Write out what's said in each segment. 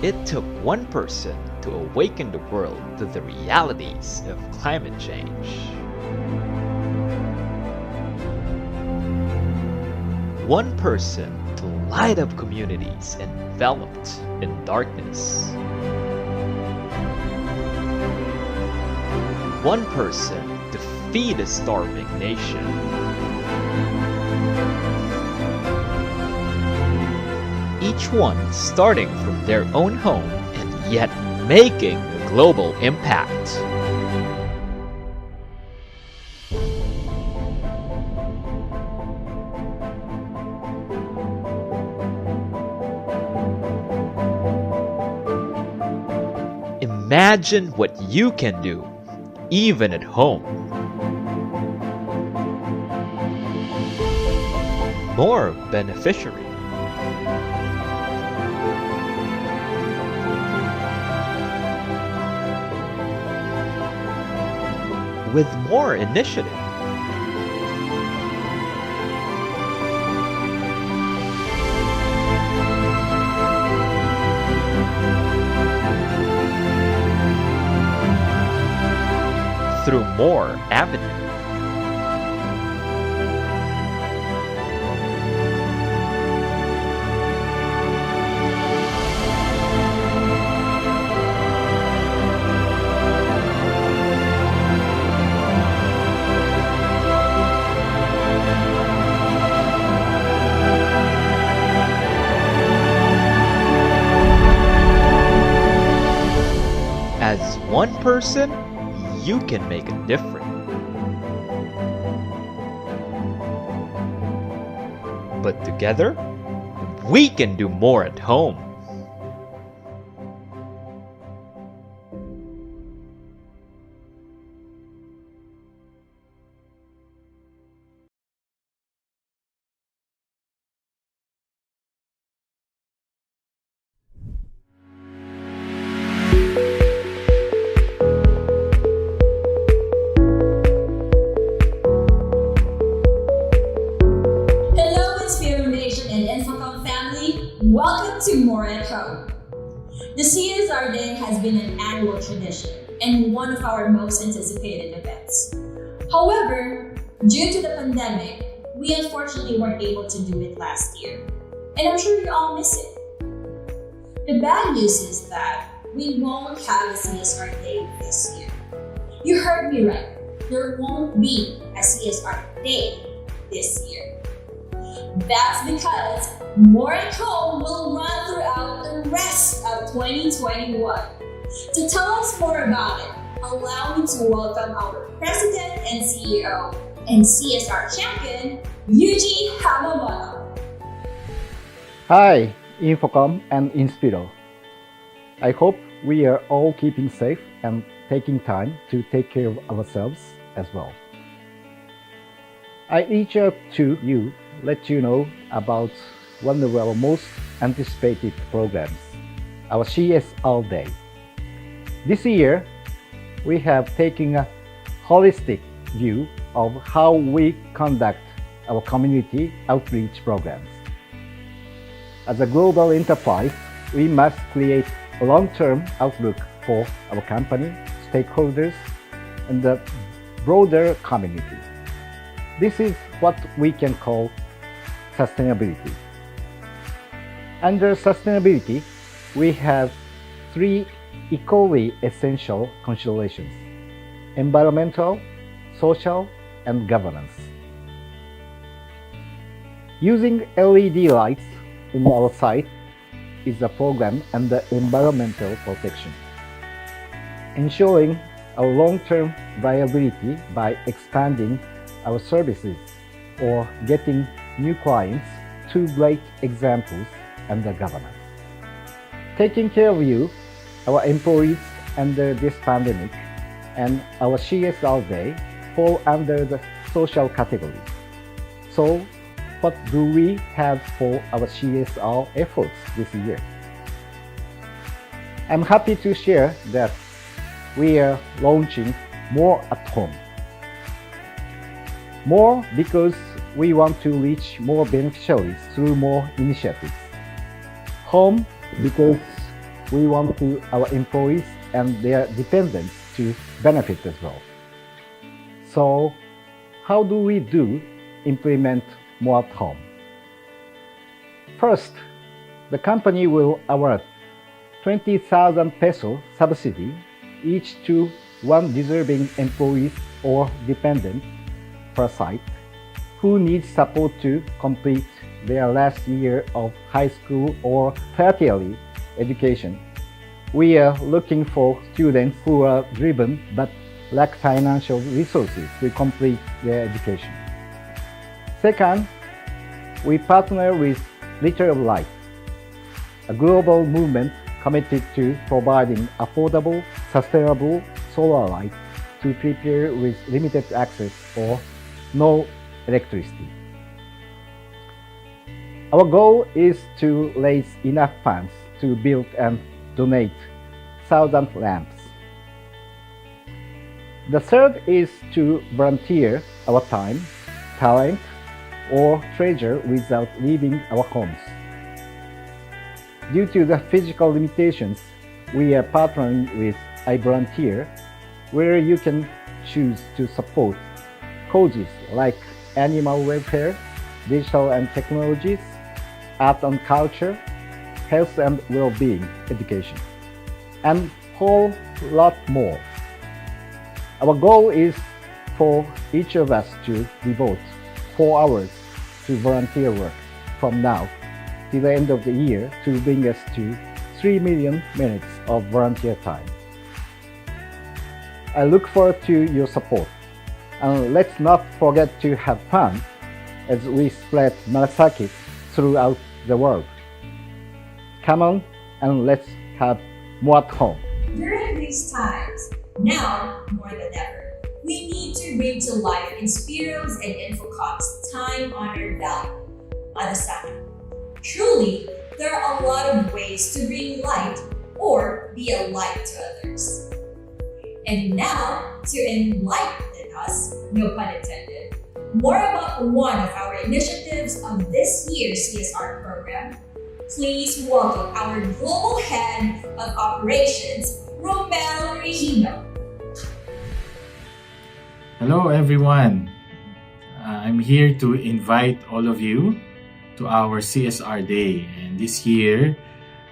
It took one person to awaken the world to the realities of climate change. One person to light up communities enveloped in darkness. One person to feed a starving nation. Each one starting from their own home and yet making a global impact. Imagine what you can do, even at home. More beneficiary. With more initiative. Through more avenue. As one person, you can make a difference. But together, we can do more at home. Hello, Inspiro Nation and Infocom family. Welcome to More at Home. The CSR Day has been an annual tradition and one of our most anticipated events. However, due to the pandemic, we unfortunately weren't able to do it last year. And I'm sure you all miss it. The bad news is that we won't have a CSR Day this year. You heard me right. There won't be a CSR Day this year. That's because More at Home will run throughout the rest of 2021. To tell us more about it, allow me to welcome our President and CEO and CSR champion, Yuji Hamamoto. Hi, Infocom and Inspiro. I hope we are all keeping safe and taking time to take care of ourselves as well. I reach out to you, let you know about one of our most anticipated programs, our CSR Day. This year, we have taken a holistic view of how we conduct our community outreach programs. As a global enterprise, we must create a long-term outlook for our company, stakeholders, and the broader community. This is what we can call sustainability. Under sustainability, we have three equally essential considerations: environmental, social, and governance. Using LED lights in our site is a program under environmental protection. Ensuring our long-term viability by expanding our services or getting new clients, two great examples under governance. Taking care of you, our employees under this pandemic, and our CSR Day fall under the social category. So, what do we have for our CSR efforts this year? I'm happy to share that we are launching More at Home. More because we want to reach more beneficiaries through more initiatives. Home because we want our employees and their dependents to benefit as well. So, how do we implement more at home? First, the company will award 20,000 peso subsidy each to one deserving employee or dependent per site who needs support to complete their last year of high school or tertiary education. We are looking for students who are driven but lack financial resources to complete their education. Second, we partner with Liter of Life, a global movement committed to providing affordable, sustainable solar light to people with limited access or no electricity. Our goal is to raise enough funds to build and donate 1,000 lamps. The third is to volunteer our time, talent, or treasure without leaving our homes. Due to the physical limitations, we are partnering with I Volunteer, where you can choose to support causes like animal welfare, digital and technologies, art and culture, health and well-being education, and a whole lot more. Our goal is for each of us to devote 4 hours to volunteer work from now to the end of the year to bring us to 3 million minutes of volunteer time. I look forward to your support. And let's not forget to have fun as we spread malasakit throughout the world. Come on and let's have more at home. During these times, now more than ever, we need to bring to life Inspiro's and Infocom's time-honored value, malasakit. Truly, there are a lot of ways to bring light or be a light to others. And now, to enlighten us, no pun intended, more about one of our initiatives of this year's CSR program, please welcome our Global Head of Operations, Romel Regino. Hello everyone. I'm here to invite all of you to our CSR Day. And this year,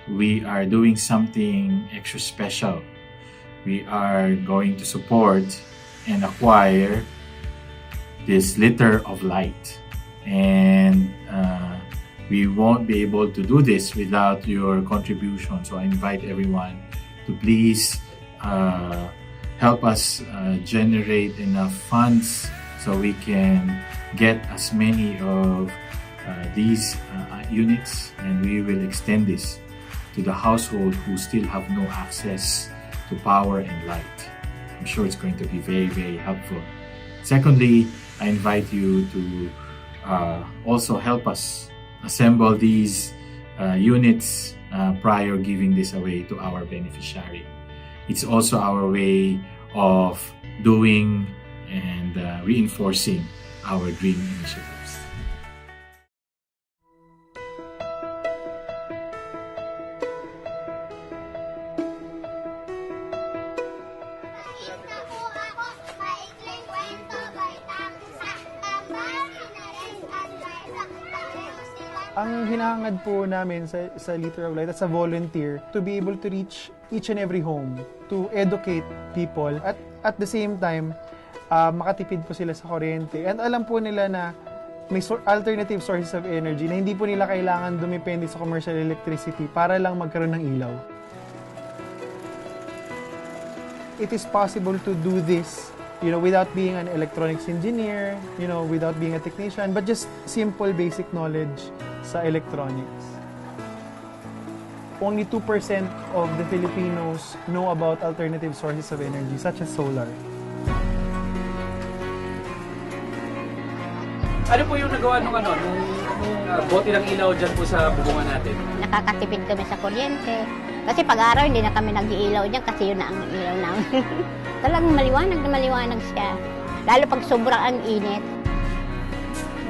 we are doing something extra special. We are going to support and acquire this litter of light. And we won't be able to do this without your contribution. So I invite everyone to please help us generate enough funds so we can get as many of these units, and we will extend this to the household who still have no access to power and light. I'm sure it's going to be very, very helpful. Secondly, I invite you to also help us assemble these units prior giving this away to our beneficiary. It's also our way of doing and reinforcing our green initiatives. Ang hinahangad po namin sa Liter of Light as a volunteer to be able to reach each and every home, to educate people, at the same time, makatipid po sila sa kuryente. And alam po nila na may alternative sources of energy na hindi po nila kailangan dumepende sa commercial electricity para lang magkaroon ng ilaw. It is possible to do this, without being an electronics engineer, without being a technician, but just simple basic knowledge sa electronics. Only 2% of the Filipinos know about alternative sources of energy, such as solar. Ano po yung nagawa nung bote ng ilaw dyan po sa bubungan natin? Nakakatipid kami sa kuryente. Kasi pag-araw hindi na kami nag-iilaw dyan kasi yun na ang ilaw namin. Talagang maliwanag na maliwanag siya. Lalo pag sobrang ang init.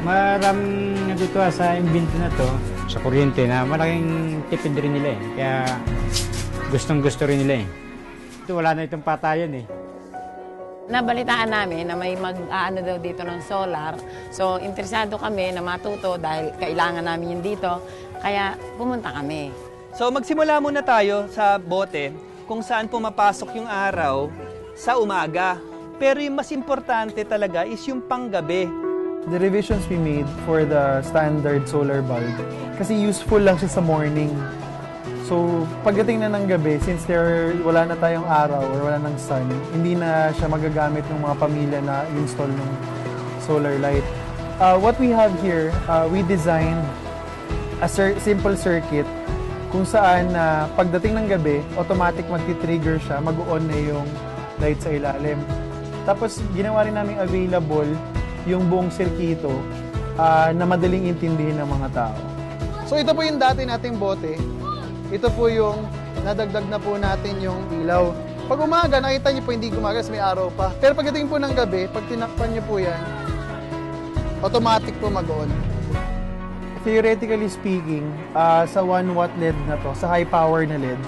Maraming natutuwa sa imbento na to, sa kuryente, na malaking tipid rin nila eh. Kaya gustong-gusto rin nila eh. Ito, wala na itong patayan eh. Nabalitaan namin na may mag-aano daw dito ng solar. So, interesado kami na matuto dahil kailangan namin yun dito. Kaya pumunta kami. So, magsimula muna tayo sa bote kung saan pumapasok yung araw sa umaga. Pero yung mas importante talaga is yung panggabi. The revisions we made for the standard solar bulb, kasi useful lang siya sa morning. So, pagdating na ng gabi, since wala na tayong araw or wala ng sun, hindi na siya magagamit ng mga pamilya na install ng solar light. What we have here, we designed a simple circuit kung saan pagdating ng gabi, automatic magti-trigger siya, mag-on na yung light sa ilalim. Tapos, ginawa rin namin available yung buong sirkito na madaling intindihin ng mga tao. So, ito po yung dati nating bote. Ito po yung nadagdag na po natin yung ilaw. Pag umaga, nakita niyo po hindi gumaga kasi may araw pa. Pero pagdating po ng gabi, pag tinakpan niyo po yan, automatic po mag-on. Theoretically speaking, sa 1 watt LED na to, sa high power na LED,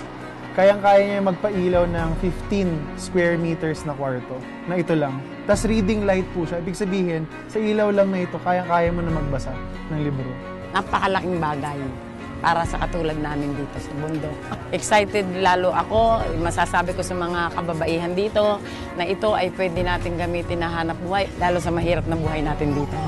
kayang-kaya niya magpailaw ng 15 square meters na kwarto, na ito lang. Tapos reading light po siya. Ibig sabihin, sa ilaw lang na ito, kayang-kaya mo na magbasa ng libro. Napakalaking bagay para sa katulad namin dito sa bundok. Excited lalo ako, masasabi ko sa mga kababaihan dito na ito ay pwede natin gamitin na hanap buhay, lalo sa mahirap na buhay natin dito.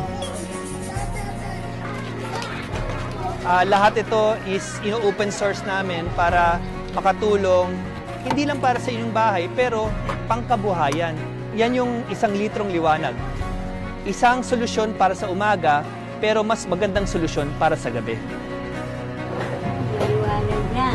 Lahat ito is ino-open source namin para makatulong, hindi lang para sa inyong bahay, pero pangkabuhayan. Yan yung 1 litrong liwanag. Isang solusyon para sa umaga, pero mas magandang solusyon para sa gabi. Liwanag na.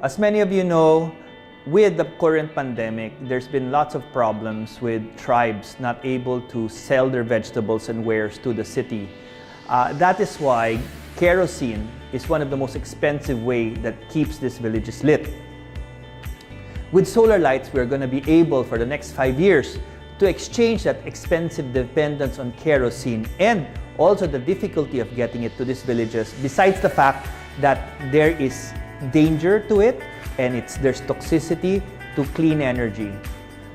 As many of you know, with the current pandemic, there's been lots of problems with tribes not able to sell their vegetables and wares to the city. That is why kerosene is one of the most expensive ways that keeps these villages lit. With solar lights, we're going to be able for the next 5 years to exchange that expensive dependence on kerosene and also the difficulty of getting it to these villages, besides the fact that there is danger to it and there's toxicity to clean energy.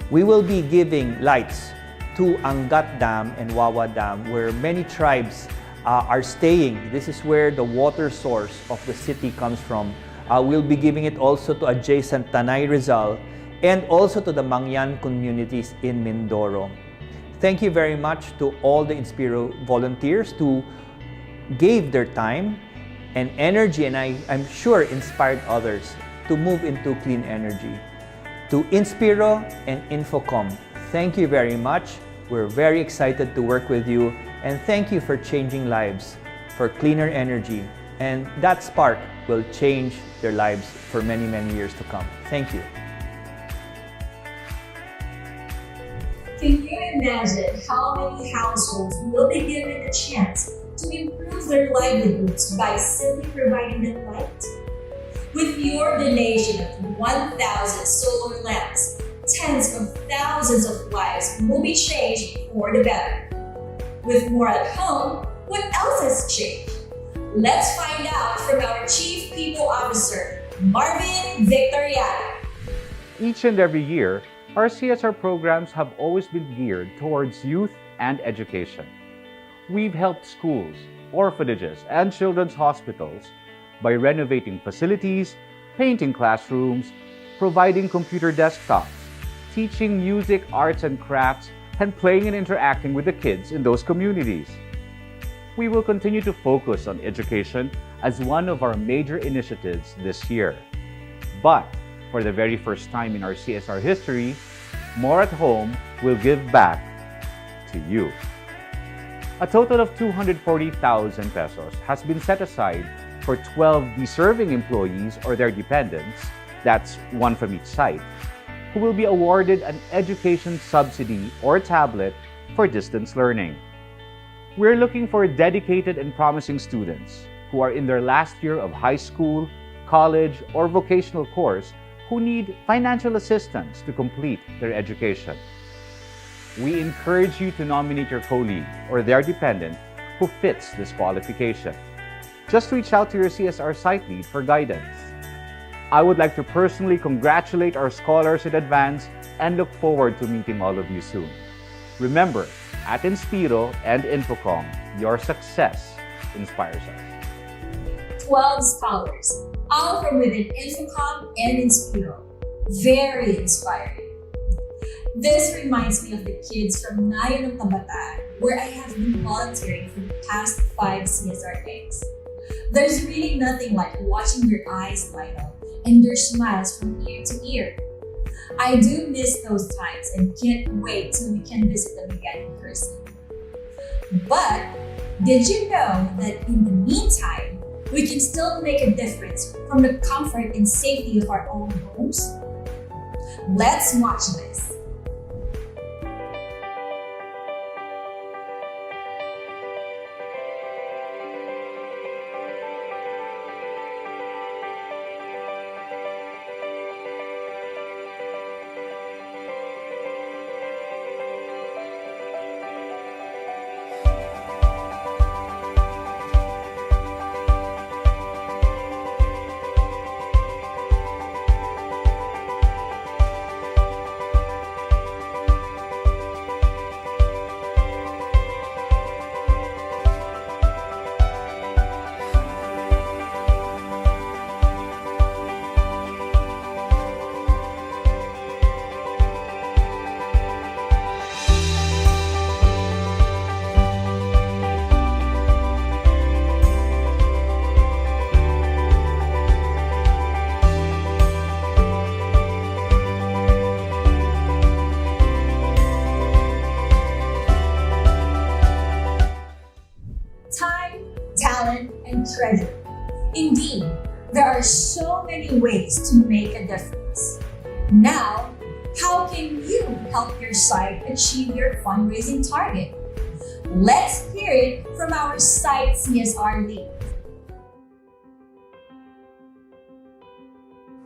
We will be giving lights to Angat Dam and Wawa Dam, where many tribes are staying. This is where the water source of the city comes from. We'll be giving it also to adjacent Tanay Rizal and also to the Mangyan communities in Mindoro. Thank you very much to all the Inspiro volunteers who gave their time and energy, and I'm sure inspired others to move into clean energy. To Inspiro and Infocom, thank you very much. We're very excited to work with you, and thank you for changing lives for cleaner energy. And that spark will change their lives for many, many years to come. Thank you. Can you imagine how many households will be given a chance to improve their livelihoods by simply providing them light? With your donation of 1,000 solar lamps, tens of thousands of lives will be changed for the better. With more at home, what else has changed? Let's find out from our Chief People Officer, Marvin Victoriano. Each and every year, our CSR programs have always been geared towards youth and education. We've helped schools, orphanages, and children's hospitals by renovating facilities, painting classrooms, providing computer desktops, teaching music, arts, and crafts, and playing and interacting with the kids in those communities. We will continue to focus on education as one of our major initiatives this year. But for the very first time in our CSR history, More at Home will give back to you. A total of 240,000 pesos has been set aside for 12 deserving employees or their dependents, that's one from each site, who will be awarded an education subsidy or tablet for distance learning. We're looking for dedicated and promising students who are in their last year of high school, college, or vocational course who need financial assistance to complete their education. We encourage you to nominate your colleague or their dependent who fits this qualification. Just reach out to your CSR site lead for guidance. I would like to personally congratulate our scholars in advance and look forward to meeting all of you soon. Remember, at Inspiro and Infocom, your success inspires us. 12 scholars, all from within Infocom and Inspiro. Very inspiring. This reminds me of the kids from Nayo ng Kabataan, where I have been volunteering for the past 5 CSR days. There's really nothing like watching their eyes light up and their smiles from ear to ear. I do miss those times and can't wait till we can visit them again in person. But did you know that in the meantime, we can still make a difference from the comfort and safety of our own homes? Let's watch this. Talent, and treasure. Indeed, there are so many ways to make a difference. Now, how can you help your site achieve your fundraising target? Let's hear it from our site CSR lead.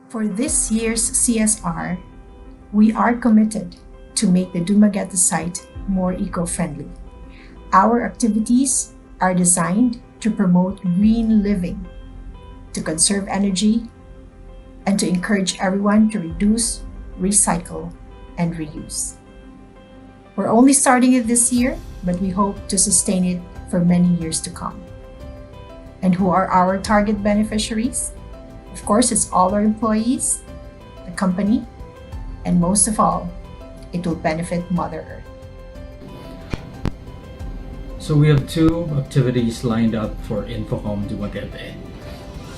For this year's CSR, we are committed to make the Dumaguete site more eco-friendly. Our activities are designed to promote green living, to conserve energy, and to encourage everyone to reduce, recycle, and reuse. We're only starting it this year, but we hope to sustain it for many years to come. And who are our target beneficiaries? Of course, it's all our employees, the company, and most of all, it will benefit Mother Earth. So we have 2 activities lined up for Infocom Dumaguete.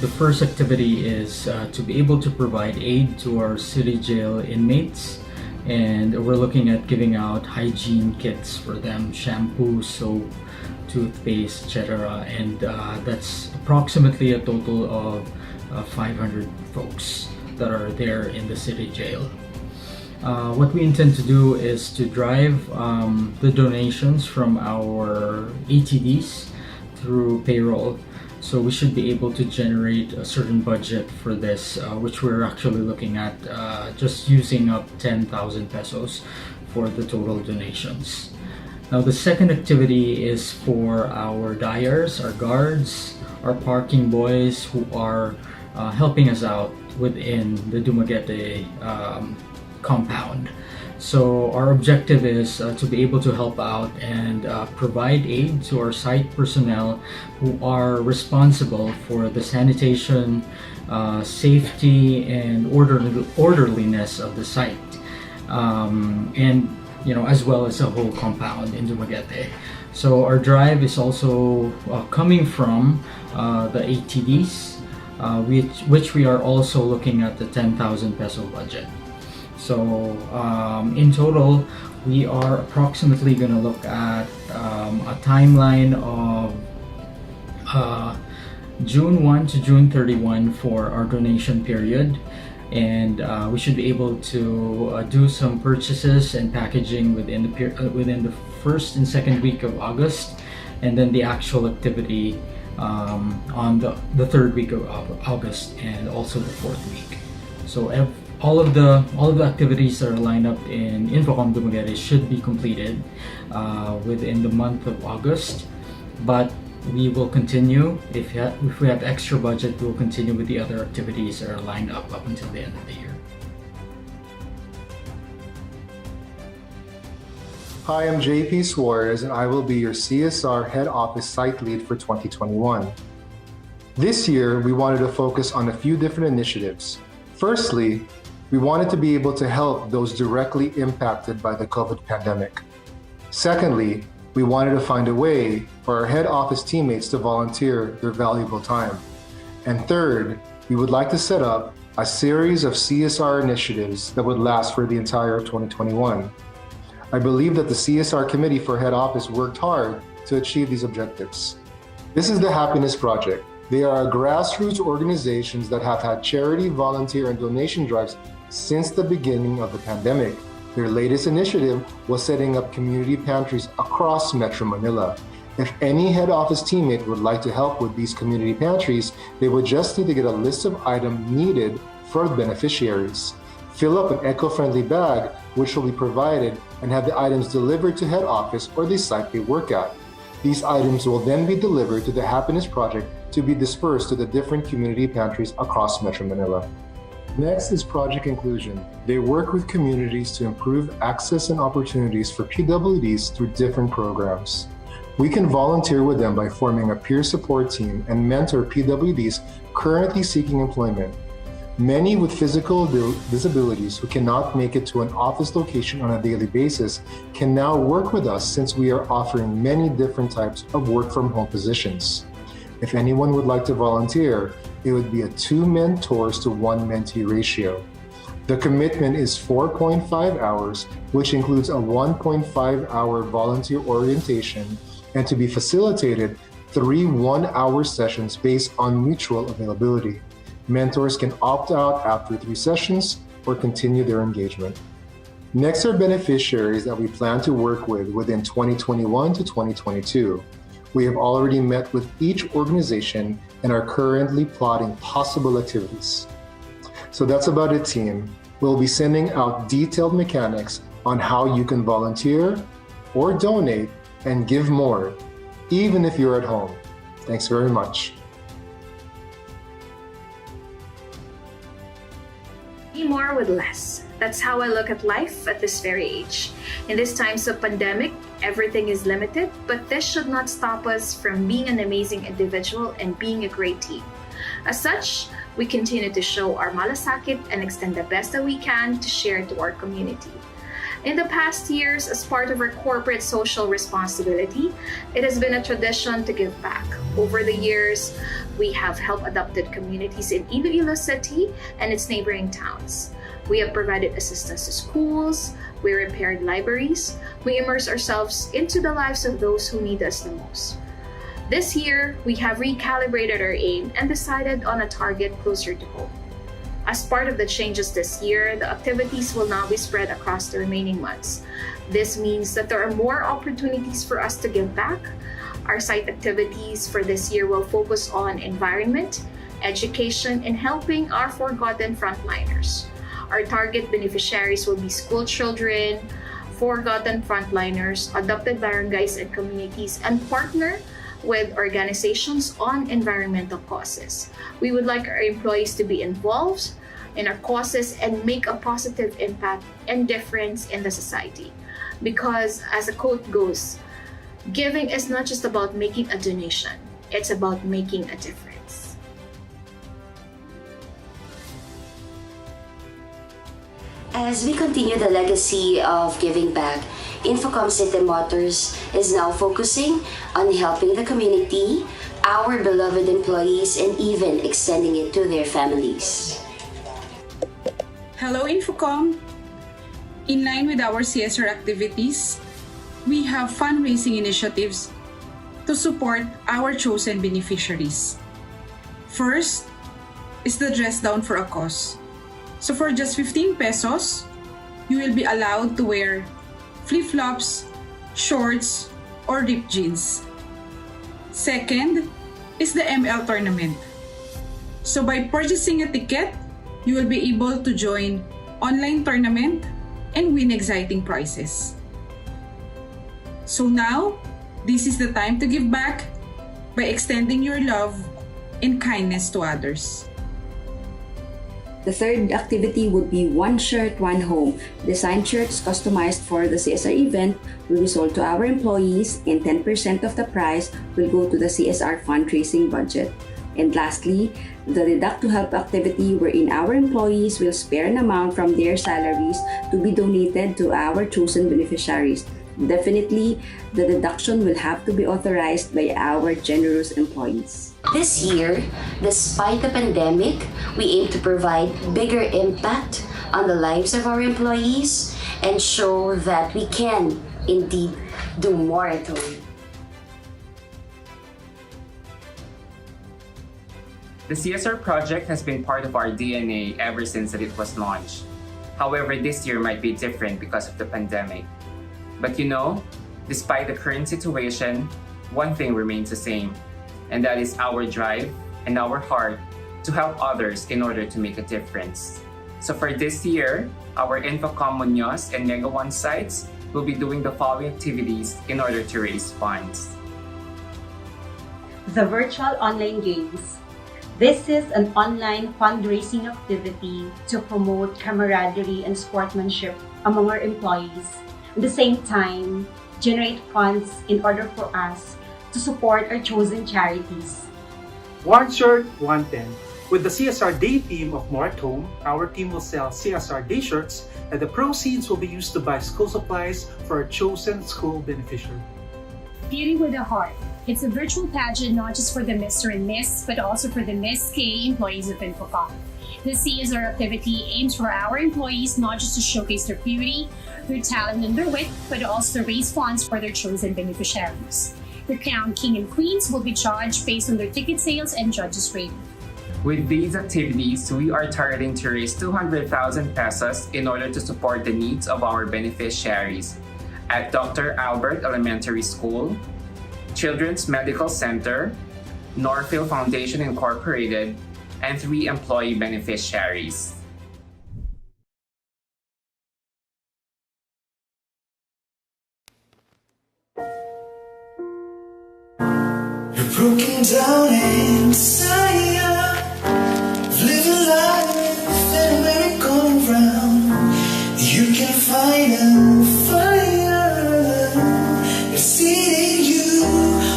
The first activity is to be able to provide aid to our city jail inmates, and we're looking at giving out hygiene kits for them, shampoo, soap, toothpaste, etc. And that's approximately a total of 500 folks that are there in the city jail. What we intend to do is to drive the donations from our ATDs through payroll. So we should be able to generate a certain budget for this, which we're actually looking at just using up 10,000 pesos for the total donations. Now the second activity is for our dyers, our guards, our parking boys who are helping us out within the Dumaguete compound. So our objective is to be able to help out and provide aid to our site personnel who are responsible for the sanitation, safety, and orderliness of the site, and as well as the whole compound in Dumaguete. So our drive is also coming from the ATDs, which we are also looking at the 10,000 peso budget. So in total, we are approximately going to look at a timeline of June 1 to June 31 for our donation period, and we should be able to do some purchases and packaging within the first and second week of August, and then the actual activity on the third week of August and also the fourth week. So all of the activities that are lined up in Infocom Dumaguete should be completed within the month of August, but we will continue. If we have extra budget, we will continue with the other activities that are lined up until the end of the year. Hi, I'm JP Suarez, and I will be your CSR Head Office Site Lead for 2021. This year, we wanted to focus on a few different initiatives. Firstly, we wanted to be able to help those directly impacted by the COVID pandemic. Secondly, we wanted to find a way for our head office teammates to volunteer their valuable time. And third, we would like to set up a series of CSR initiatives that would last for the entire 2021. I believe that the CSR Committee for Head Office worked hard to achieve these objectives. This is the Happiness Project. They are grassroots organizations that have had charity, volunteer, and donation drives since the beginning of the pandemic. Their latest initiative was setting up community pantries across Metro Manila. If any head office teammate would like to help with these community pantries, they would just need to get a list of items needed for the beneficiaries. Fill up an eco-friendly bag, which will be provided, and have the items delivered to head office or the site they work at. These items will then be delivered to the Happiness Project to be dispersed to the different community pantries across Metro Manila. Next is Project Inclusion. They work with communities to improve access and opportunities for PWDs through different programs. We can volunteer with them by forming a peer support team and mentor PWDs currently seeking employment. Many with physical disabilities who cannot make it to an office location on a daily basis can now work with us since we are offering many different types of work from home positions. If anyone would like to volunteer, it would be a 2 mentors to 1 mentee ratio. The commitment is 4.5 hours, which includes a 1.5-hour volunteer orientation, and to be facilitated 3 one-hour sessions based on mutual availability. Mentors can opt out after 3 sessions or continue their engagement. Next are beneficiaries that we plan to work with within 2021 to 2022. We have already met with each organization and are currently plotting possible activities. So that's about it, team. We'll be sending out detailed mechanics on how you can volunteer or donate and give more, even if you're at home. Thanks very much. Be more with less. That's how I look at life at this very age. In these times of pandemic, everything is limited, but this should not stop us from being an amazing individual and being a great team. As such, we continue to show our malasakit and extend the best that we can to share to our community. In the past years, as part of our corporate social responsibility, it has been a tradition to give back. Over the years, we have helped adopted communities in Iloilo City and its neighboring towns. We have provided assistance to schools, we repaired libraries, we immerse ourselves into the lives of those who need us the most. This year, we have recalibrated our aim and decided on a target closer to home. As part of the changes this year, the activities will now be spread across the remaining months. This means that there are more opportunities for us to give back. Our site activities for this year will focus on environment, education, and helping our forgotten frontliners. Our target beneficiaries will be school children, forgotten frontliners, adopted barangays and communities, and partner with organizations on environmental causes. We would like our employees to be involved in our causes and make a positive impact and difference in the society. Because as the quote goes, giving is not just about making a donation, it's about making a difference. As we continue the legacy of giving back, Infocom City Motors is now focusing on helping the community, our beloved employees, and even extending it to their families. Hello Infocom! In line with our CSR activities, we have fundraising initiatives to support our chosen beneficiaries. First is the dress down for a cause. So for just 15 pesos, you will be allowed to wear flip-flops, shorts, or ripped jeans. Second is the ML tournament. So by purchasing a ticket, You will be able to join online tournament and win exciting prizes. So now, this is the time to give back by extending your love and kindness to others. The third activity would be One Shirt, One Home. Designed shirts customized for the CSR event will be sold to our employees, and 10% of the price will go to the CSR fundraising budget. And lastly, the Deduct to Help activity, wherein our employees will spare an amount from their salaries to be donated to our chosen beneficiaries. Definitely, the deduction will have to be authorized by our generous employees. This year, despite the pandemic, we aim to provide bigger impact on the lives of our employees and show that we can indeed do more at home. The CSR project has been part of our DNA ever since that it was launched. However, this year might be different because of the pandemic. But despite the current situation, one thing remains the same, and that is our drive and our heart to help others in order to make a difference. So for this year, our Infocom Muñoz and Mega One sites will be doing the following activities in order to raise funds. The virtual online games. This is an online fundraising activity to promote camaraderie and sportsmanship among our employees. At the same time, generate funds in order for us to support our chosen charities. One Shirt, One Tent. With the CSR Day theme of More at Home, our team will sell CSR Day shirts, and the proceeds will be used to buy school supplies for our chosen school beneficiary. Beauty with a Heart. It's a virtual pageant not just for the Mr. and Miss, but also for the Miss K employees of Infocom. This CSR activity aims for our employees not just to showcase their beauty, their talent, and their wit, but also to raise funds for their chosen beneficiaries. The crowned king and queens will be charged based on their ticket sales and judges' rating. With these activities, we are targeting to raise 200,000 pesos in order to support the needs of our beneficiaries at Dr. Albert Elementary School, Children's Medical Center, Northfield Foundation Incorporated, and 3 employee beneficiaries. You're broken down inside, living life in a merry-go-round. You can find a fire, it's eating you.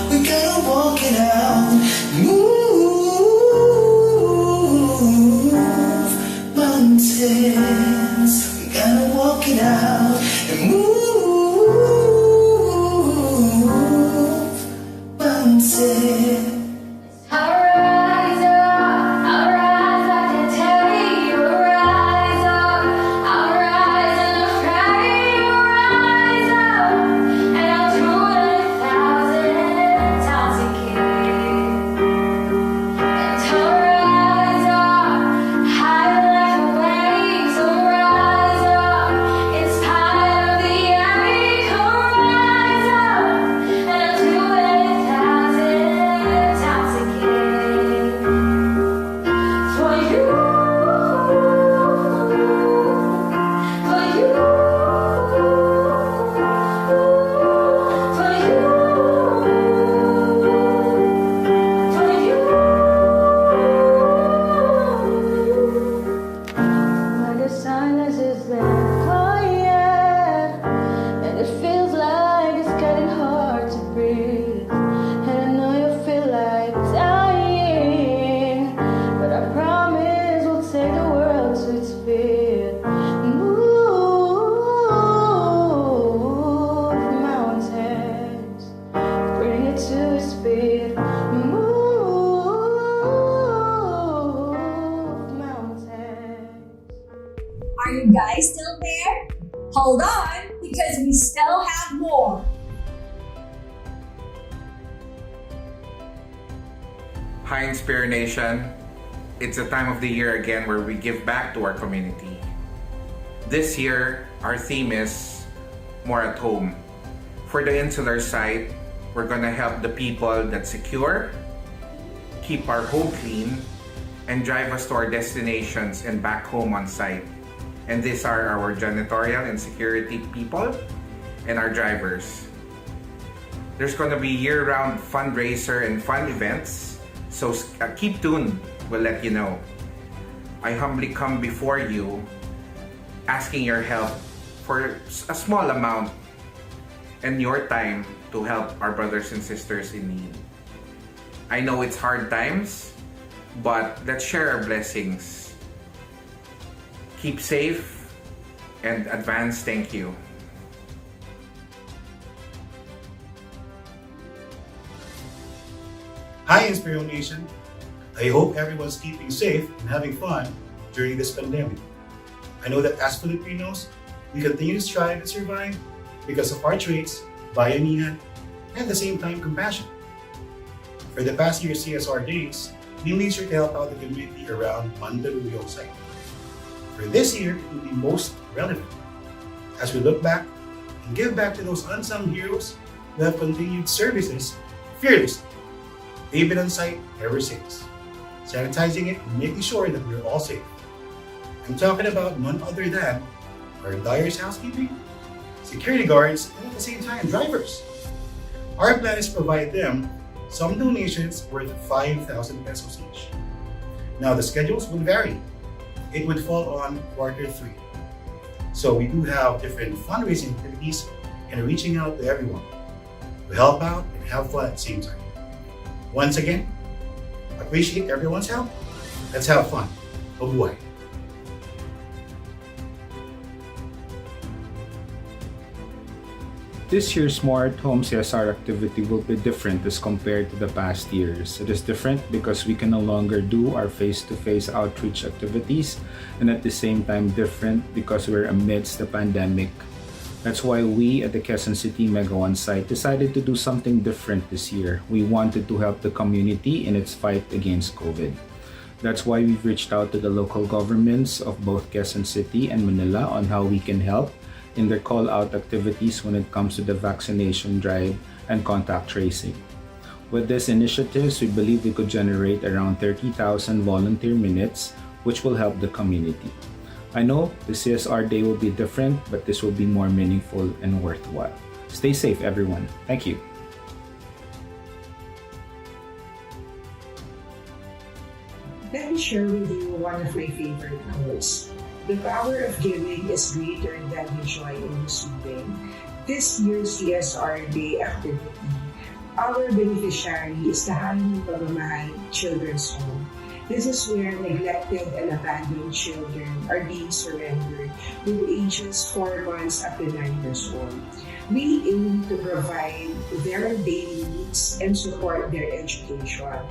We gotta walk it out, move mountains. We gotta walk it out and move mountains. Are you guys still there? Hold on, because we still have more. Hi Inspiro Nation. It's a time of the year again where we give back to our community. This year, our theme is More at Home. For the Insular site, we're gonna help the people that secure, keep our home clean, and drive us to our destinations and back home on site. And these are our janitorial and security people and our drivers. There's going to be year-round fundraiser and fun events, so keep tuned. We'll let you know. I humbly come before you asking your help for a small amount and your time to help our brothers and sisters in need. I know it's hard times, but let's share our blessings. Keep safe and advance thank you. Hi, Inspiro Nation. I hope everyone's keeping safe and having fun during this pandemic. I know that as Filipinos, we continue to strive and survive because of our traits, bayanihan, and at the same time, compassion. For the past year's CSR days, we made sure to help out the community around Mandaluyong site. For this year, it will be most relevant as we look back and give back to those unsung heroes who have continued services fearlessly. They've been on site ever since, sanitizing it and making sure that we're all safe. I'm talking about none other than our dyer's housekeeping, security guards, and at the same time, drivers. Our plan is to provide them some donations worth 5,000 pesos each. Now, the schedules would vary. It would fall on Q3. So we do have different fundraising activities and reaching out to everyone to help out and have fun at the same time. Once again, appreciate everyone's help. Let's have fun. Mabuhay. This year's More at Home CSR activity will be different as compared to the past years. It is different because we can no longer do our face-to-face outreach activities, and at the same time different because we're amidst the pandemic. That's why we at the Quezon City Mega One site decided to do something different this year. We wanted to help the community in its fight against COVID. That's why we've reached out to the local governments of both Quezon City and Manila on how we can help in their call-out activities when it comes to the vaccination drive and contact tracing. With these initiatives, we believe we could generate around 30,000 volunteer minutes, which will help the community. I know the CSR day will be different, but this will be more meaningful and worthwhile. Stay safe, everyone. Thank you. Let me share with you one of my favorite quotes. The power of giving is greater than the joy in receiving. This year's CSR Day activity, our beneficiary is the Handling Pagmamahal Children's Home. This is where neglected and abandoned children are being surrendered with ages 4 months up to 9 years old. We aim to provide their daily needs and support their education.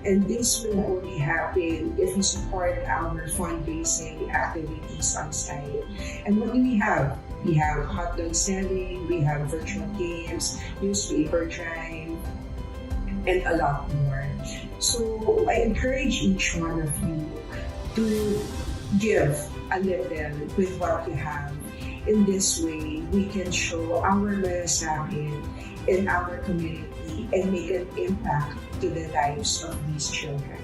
And this will only happen if we support our fundraising activities on site. And what do we have? We have hot dog selling, we have virtual games, newspaper drive, and a lot more. So I encourage each one of you to give a little with what you have. In this way, we can show our malasakit in our community and make an impact to the lives of these children.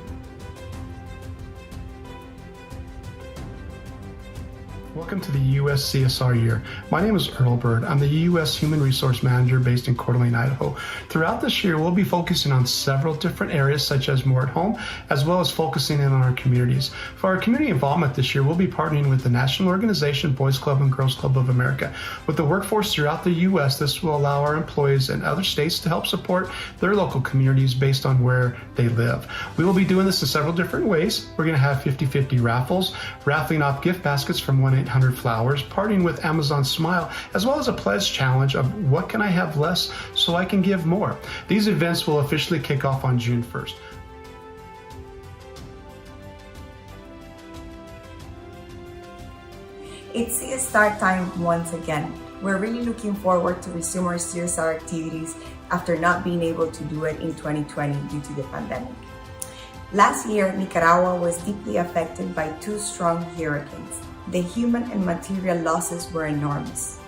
Welcome to the U.S. CSR Year. My name is Earl Bird. I'm the U.S. Human Resource Manager based in Coeur d'Alene, Idaho. Throughout this year, we'll be focusing on several different areas such as More at Home, as well as focusing in on our communities. For our community involvement this year, we'll be partnering with the National Organization Boys Club and Girls Club of America. With the workforce throughout the U.S., this will allow our employees in other states to help support their local communities based on where they live. We will be doing this in several different ways. We're going to have 50-50 raffles, raffling off gift baskets from 1-800-FLOWERS, partnering with Amazon Smile, as well as a pledge challenge of what can I have less so I can give more. These events will officially kick off on June 1st. It's CSR time once again. We're really looking forward to resume our CSR activities after not being able to do it in 2020 due to the pandemic. Last year, Nicaragua was deeply affected by 2 strong hurricanes. The human and material losses were enormous.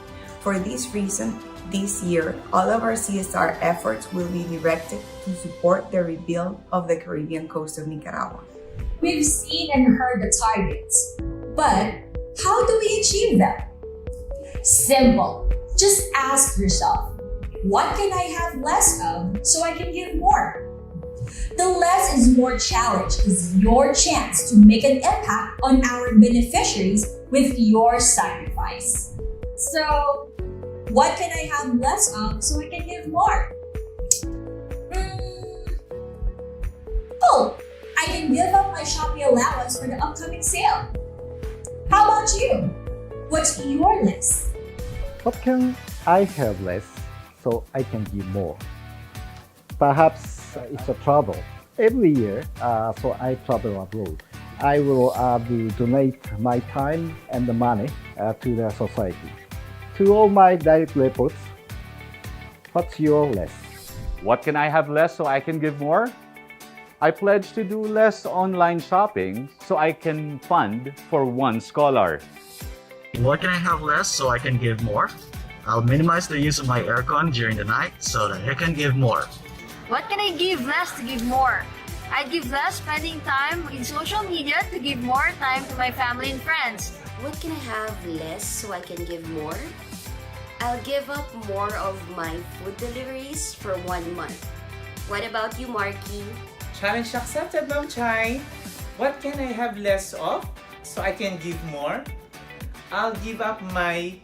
For this reason, this year, all of our CSR efforts will be directed to support the rebuild of the Caribbean coast of Nicaragua. We've seen and heard the targets, but how do we achieve them? Simple. Just ask yourself, what can I have less of so I can give more? The less is more challenge is your chance to make an impact on our beneficiaries with your sacrifice. So, what can I have less of so I can give more? Oh, I can give up my Shopee allowance for the upcoming sale. How about you? What's your list? What can I have less so I can give more? Perhaps it's a travel. Every year, so I travel abroad. I will donate my time and the money to the society. To all my direct reports, what's your less? What can I have less so I can give more? I pledge to do less online shopping so I can fund for one scholar. What can I have less so I can give more? I'll minimize the use of my aircon during the night so that I can give more. What can I give less to give more? I give less spending time in social media to give more time to my family and friends. What can I have less so I can give more? I'll give up more of my food deliveries for 1 month. What about you, Marky? Challenge accepted, Ma'am Chai. What can I have less of so I can give more? I'll give up my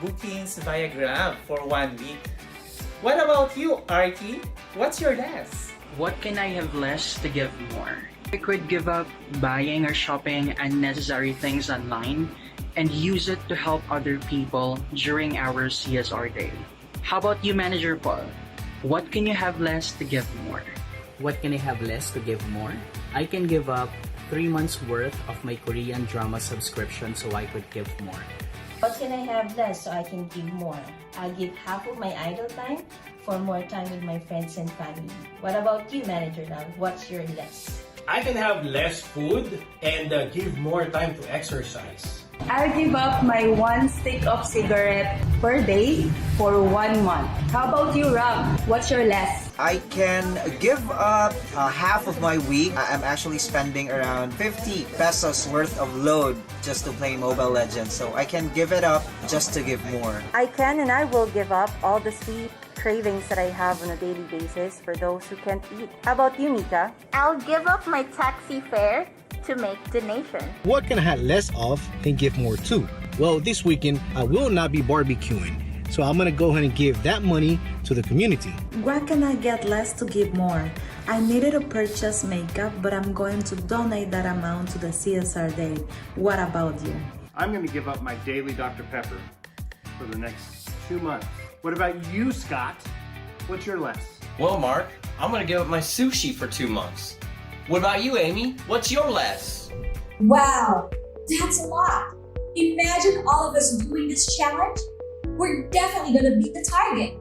bookings via Grab for 1 week. What about you, Arky? What's your less? What can I have less to give more? I could give up buying or shopping unnecessary things online and use it to help other people during our CSR day. How about you, Manager Paul? What can you have less to give more? What can I have less to give more? I can give up 3 months worth of my Korean drama subscription so I could give more. What can I have less so I can give more? I'll give half of my idle time for more time with my friends and family. What about you, Manager Now? What's your less? I can have less food and give more time to exercise. I'll give up my 1 stick of cigarette per day for 1 month. How about you, Ram? What's your less? I can give up half of my week. I'm actually spending around 50 pesos worth of load just to play Mobile Legends. So I can give it up just to give more. I can and I will give up all the sweet cravings that I have on a daily basis for those who can't eat. How about you, Mika? I'll give up my taxi fare to make donation. What can I have less of and give more to? Well, this weekend I will not be barbecuing, so I'm gonna go ahead and give that money to the community. What can I get less to give more? I needed to purchase makeup, but I'm going to donate that amount to the CSR Day. What about you? I'm going to give up my daily Dr. Pepper for the next 2 months. What about you, Scott? What's your less? Well, Mark, I'm going to give up my sushi for 2 months. What about you, Amy? What's your less? Wow, that's a lot. Imagine all of us doing this challenge. We're definitely gonna beat the target.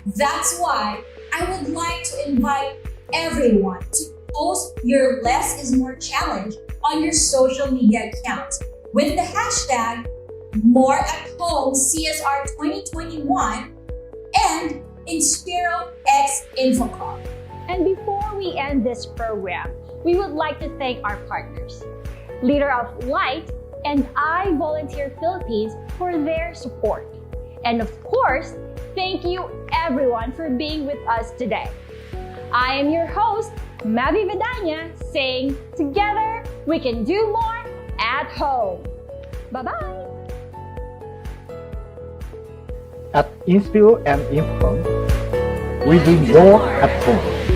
That's why I would like to invite everyone to post your Less is More challenge on your social media account with the hashtag #MoreAtHomeCSR 2021 and Inspiro X Infocom. And before we end this program, we would like to thank our partners, Leader of Light and I Volunteer Philippines for their support. And of course, thank you everyone for being with us today. I am your host, Mavi Vidanya, saying together we can do more at home. Bye-bye! At Inspiro and Infocom, we do more at home.